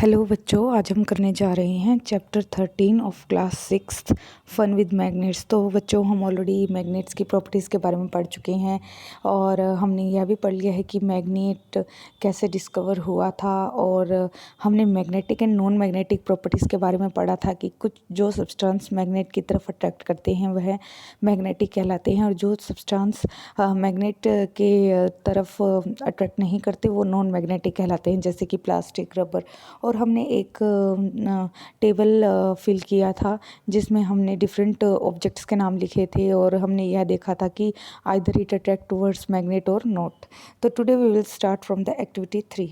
Hello बच्चों, आज हम करने जा रहे हैं chapter 13 of class 6 fun with magnets. तो बच्चों, हम ऑलरेडी मैग्नेट्स की प्रॉपर्टीज़ के बारे में पढ़ चुके हैं और हमने यह भी पढ़ लिया है कि मैग्नेट कैसे डिस्कवर हुआ था। और हमने magnetic and non magnetic properties के बारे में पढ़ा था कि कुछ जो सब्सटेंस मैग्नेट की तरफ अट्रैक्ट करते हैं वह मैग्नेटिक कहलाते हैं, और जो सब्सटेंस मैग्नेट के तरफ अट्रैक्ट नहीं करते वो नॉन मैग्नेटिक कहलाते हैं, जैसे कि प्लास्टिक, रबर। और हमने एक टेबल फिल किया था जिसमें हमने डिफरेंट ऑब्जेक्ट्स के नाम लिखे थे, और हमने यह देखा था कि either it attract towards magnet और नॉट। तो today we will start from the activity 3।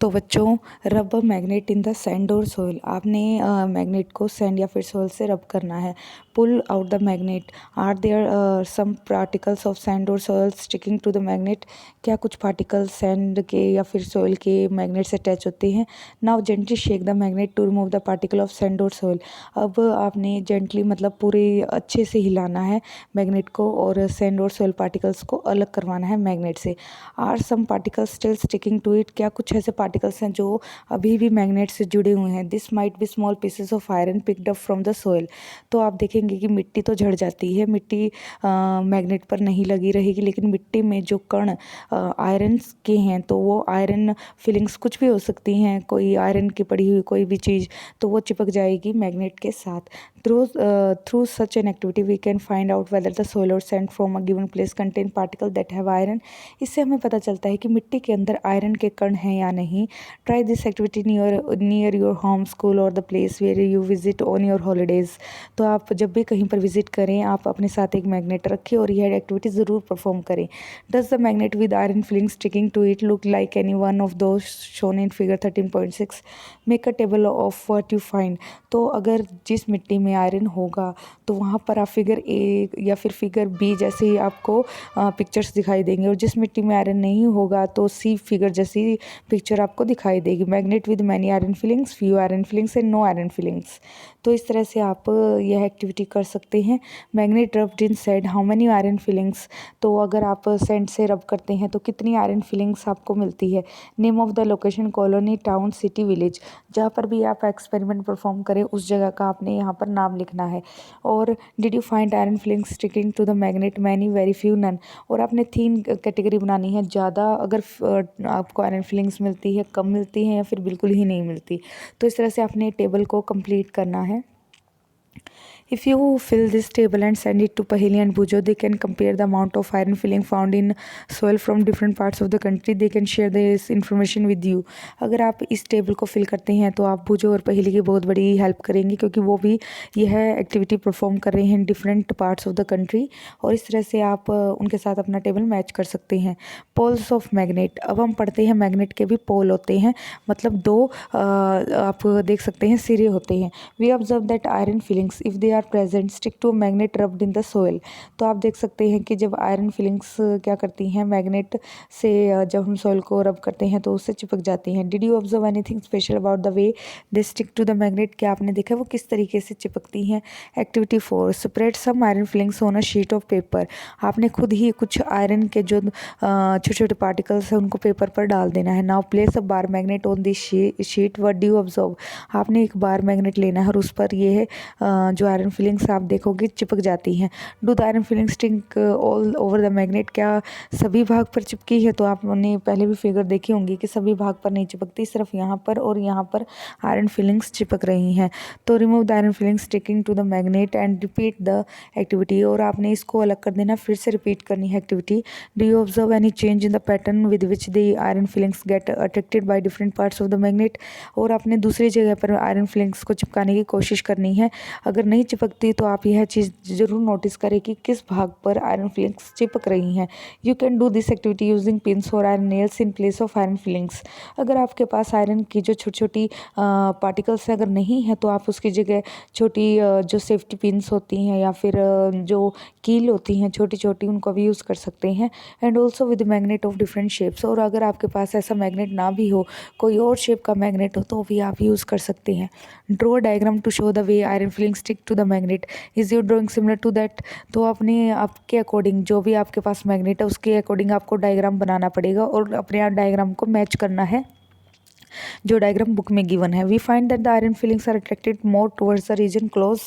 तो बच्चों, rub a magnet in the sand और सोइल। आपने मैग्नेट को सैंड या फिर सोइल से रब करना है। Pull out the magnet. Are there some particles of sand और soil sticking to the magnet. क्या कुछ पार्टिकल्स सैंड के या फिर सोइल के मैग्नेट से अटैच होते हैं। Now gently shake the magnet to remove the particle of sand और सोइल। अब आपने जेंटली मतलब पूरे अच्छे से हिलाना है मैग्नेट को, और सैंड और सोइल पार्टिकल्स को अलग करवाना है मैग्नेट से। Are some particles still sticking to it. क्या कुछ ऐसे पार्टिकल्स हैं जो अभी भी मैग्नेट से जुड़े हुए हैं। This might be small pieces of iron picked up from the soil. तो आप देखेंगे कि मिट्टी तो झड़ जाती है, मिट्टी मैग्नेट पर नहीं लगी रहेगी, लेकिन मिट्टी में जो कण आयरन के हैं तो वो आयरन फिलिंग्स कुछ भी हो सकती हैं, कोई आयरन की पड़ी हुई कोई भी चीज़, तो वो चिपक जाएगी मैग्नेट के साथ। Through such an activity we can find out whether the soil और sand from a given place contain particle that have iron. इससे हमें पता चलता है कि मिट्टी के अंदर आयरन के कण हैं या नहीं। Try this activity near your home, school और the place where you visit on your holidays. तो आप जब भी कहीं पर विजिट करें, आप अपने साथ एक मैग्नेट रखें और यह एक्टिविटी ज़रूर परफॉर्म करें। Does the magnet with iron filing sticking to it look like any one of those shown in figure 13.6। Make a table of what you find. तो अगर जिस मिट्टी में आयरन होगा तो वहाँ पर आप फिगर ए या फिर फिगर बी जैसे ही आपको पिक्चर्स दिखाई देंगे, और जिस मिट्टी में आयरन नहीं होगा तो सी फिगर जैसी पिक्चर आपको दिखाई देगी। Magnet with many iron filings, few iron filings and no iron filings. तो इस तरह से आप यह एक्टिविटी कर सकते हैं। Magnet rubbed in sand, how many iron filings. तो अगर आप सैंड से रब करते हैं तो कितनी आयरन फिलिंग्स आपको मिलती है। Name of the location, colony, town, city, village. जहाँ पर भी आप एक्सपेरिमेंट परफॉर्म करें उस जगह का आपने यहाँ पर नाम लिखना है। और did you find iron filings sticking to the magnet, many, very, few, none. और आपने 3 कैटेगरी बनानी है। ज़्यादा अगर आपको आयरन फिलिंग्स मिलती है, कम मिलती है, या फिर बिल्कुल ही नहीं मिलती। तो इस तरह से आपने टेबल को कंप्लीट करना है। If you fill this table and send it to Paheli and Bujo, they can compare the amount of iron filling found in soil from different parts of the country. They can share this information with you. अगर आप इस table को fill करते हैं तो आप बुजो और पहेली की बहुत बड़ी हेल्प करेंगे, क्योंकि वो भी यह एक्टिविटी परफॉर्म कर रहे हैं different parts of the country, और इस तरह से आप उनके साथ अपना टेबल मैच कर सकते हैं। Poles of magnet. अब हम पढ़ते हैं मैग्नेट के भी पोल होते हैं, मतलब दो आप देख सकते हैं सिरे होते हैं। We observe that iron filings if they are present stick to magnet rubbed in the soil. तो आप देख सकते हैं कि जब आयरन फिलिंग्स क्या करती हैं मैग्नेट से, जब हम सोइल को रब करते हैं तो उससे चिपक जाती हैं। Did you observe anything special about the way they stick to the magnet. क्या आपने देखा वो किस तरीके से चिपकती हैं। Activity 4, spread some iron filings on a sheet of paper. आपने खुद ही कुछ आयरन के जो छोटे छोटे पार्टिकल्स हैं उनको पेपर पर डाल देना है। Now place a bar magnet on this sheet, what do you observe. आपने एक बार मैग्नेट लेना है और उस पर ये जो आयरन फिलिंग्स आप देखोगे चिपक जाती हैं। Do the iron fillings stick all over the magnet. क्या सभी भाग पर चिपकी है। तो आपने पहले भी फिगर देखी होंगी कि सभी भाग पर नहीं चिपकती, सिर्फ यहाँ पर और यहाँ पर आयरन फिलिंग्स चिपक रही हैं। तो remove the iron filings sticking to the magnet and repeat the activity. और आपने इसको अलग कर देना, फिर से रिपीट करनी है activity. Do you observe any change in the pattern with which the iron fillings get attracted by different parts of the magnet. और आपने दूसरी जगह पर आयरन फिलिंग्स को चिपकाने की कोशिश करनी है। अगर नहीं चिपकती तो आप यह चीज़ ज़रूर नोटिस करें कि किस भाग पर आयरन फिलिंग्स चिपक रही हैं। You can do this activity using pins और iron nails in place of iron filings. अगर आपके पास आयरन की जो छोटी छोटी पार्टिकल्स अगर नहीं है तो आप उसकी जगह छोटी जो सेफ्टी पिन्स होती हैं या फिर जो कील होती हैं छोटी छोटी, उनको भी यूज़ कर सकते हैं। And also with magnet of different shapes. और अगर आपके पास ऐसा मैग्नेट ना भी हो, कोई और शेप का मैग्नेट हो, तो भी आप यूज़ कर सकते हैं। Draw diagram to show the way iron filing stick to the magnet. Is your drawing similar to that. तो अपने आपके अकॉर्डिंग जो भी आपके पास मैग्नेट है उसके अकॉर्डिंग आपको डायग्राम बनाना पड़ेगा और अपने आप डायग्राम को मैच करना है। जो डायग्राम बुक में गिवन है। We find that the iron filings are attracted more towards the region close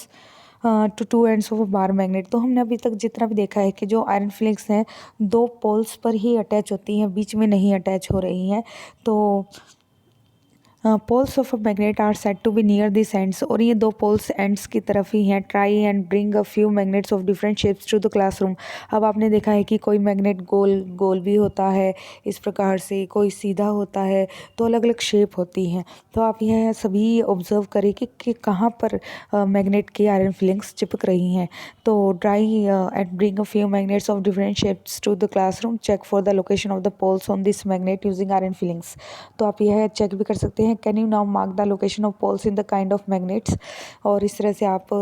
to two ends of a bar magnet. तो हमने अभी तक जितना भी देखा है कि जो आयरन फीलिंग्स हैं दो पोल्स पर ही अटैच होती हैं, बीच में नहीं अटैच हो रही हैं। तो poles of a magnet are said to be near this ends, और ये दो पोल्स एंड्स की तरफ ही हैं। Try and bring a few magnets of different shapes to the classroom. अब आपने देखा है कि कोई मैग्नेट गोल गोल भी होता है इस प्रकार से, कोई सीधा होता है, तो अलग अलग शेप होती हैं। तो आप यह सभी ऑब्जर्व करें कि कहाँ पर मैग्नेट की आयरन फीलिंग्स चिपक रही हैं। तो try and bring a few magnets of different shapes to the classroom, check for the location of the poles on this magnet using iron filings. तो आप यह चेक भी कर सकते हैं, can you now mark the location of poles in the kind of magnets. और इस तरह से आप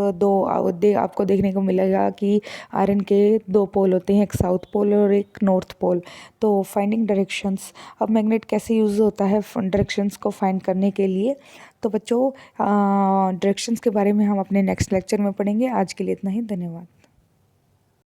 आपको देखने को मिलेगा कि आयरन के दो पोल होते हैं, एक साउथ पोल और एक नॉर्थ पोल। तो फाइंडिंग डायरेक्शंस, अब मैग्नेट कैसे यूज़ होता है डायरेक्शंस को फाइंड करने के लिए। तो बच्चों डायरेक्शंस के बारे में हम अपने नेक्स्ट लेक्चर में पढ़ेंगे। आज के लिए इतना ही, धन्यवाद।